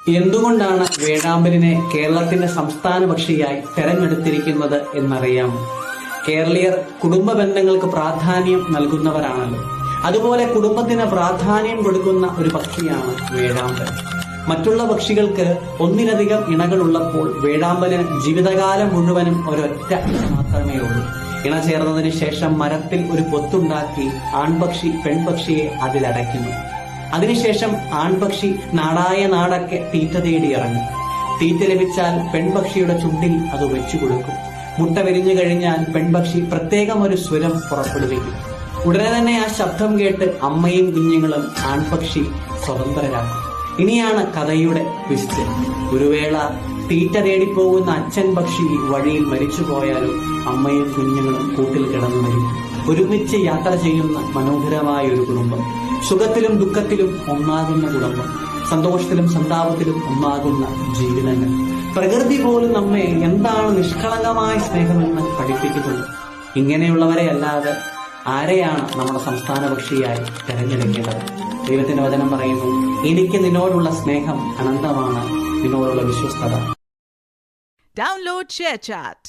എന്തുകൊണ്ടാണ് വേഴാമ്പലിനെ കേരളത്തിന്റെ സംസ്ഥാന പക്ഷിയായി തെരഞ്ഞെടുത്തിരിക്കുന്നത് എന്നറിയാമോ? കേരളീയർ കുടുംബ ബന്ധങ്ങൾക്ക് പ്രാധാന്യം നൽകുന്നവരാണല്ലോ. അതുപോലെ കുടുംബത്തിന് പ്രാധാന്യം കൊടുക്കുന്ന ഒരു പക്ഷിയാണ് വേഴാമ്പൽ. മറ്റുള്ള പക്ഷികൾക്ക് ഒന്നിലധികം ഇണകളുള്ളപ്പോൾ വേഴാമ്പലിന് ജീവിതകാലം മുഴുവനും ഒരൊറ്റ ഇണ മാത്രമേ ഉള്ളൂ. ഇണ ചേർന്നതിന് ശേഷം മരത്തിൽ ഒരു പൊത്തുണ്ടാക്കി ആൺപക്ഷി പെൺപക്ഷിയെ അതിലടയ്ക്കുന്നു. അതിനുശേഷം ആൺപക്ഷി നാടായ നാടൊക്കെ തീറ്റ തേടി ഇറങ്ങും. തീറ്റ ലഭിച്ചാൽ പെൺപക്ഷിയുടെ ചുണ്ടിൽ അത് വെച്ചു കൊടുക്കും. മുട്ട വിരിഞ്ഞു കഴിഞ്ഞാൽ പെൺപക്ഷി പ്രത്യേകം ഒരു സ്വരം പുറപ്പെടുവിക്കും. ഉടനെ തന്നെ ആ ശബ്ദം കേട്ട് അമ്മയും കുഞ്ഞുങ്ങളും ആൺപക്ഷി സ്വതന്ത്രരാകും. ഇനിയാണ് കഥയുടെ ട്വിസ്റ്റ്. ഒരു വേള തീറ്റ തേടിപ്പോകുന്ന അച്ഛൻ പക്ഷി വഴിയിൽ മരിച്ചു പോയാലും അമ്മയും കുഞ്ഞുങ്ങളും കൂട്ടിൽ കിടന്നു മരിക്കും. ഒരുമിച്ച് യാത്ര ചെയ്യുന്ന മനോഹരമായ ഒരു കുടുംബം, സുഖത്തിലും ദുഃഖത്തിലും ഒന്നാകുന്ന കുടുംബം, സന്തോഷത്തിലും സന്താപത്തിലും ഒന്നാകുന്ന ജീവിതങ്ങൾ. പ്രകൃതി പോലും നമ്മെ എന്താണ് നിഷ്കളങ്കമായ സ്നേഹമെന്ന് പഠിപ്പിക്കുന്നുണ്ട്. ഇങ്ങനെയുള്ളവരെ അല്ലാതെ ആരെയാണ് നമ്മുടെ സംസ്ഥാന പക്ഷിയായി തെരഞ്ഞെടുക്കേണ്ടത്? ദൈവത്തിന്റെ വചനം പറയുന്നു, എനിക്ക് നിന്നോടുള്ള സ്നേഹം അനന്തമാണ്, നിന്നോടുള്ള വിശ്വസ്തത. Download ShareChat.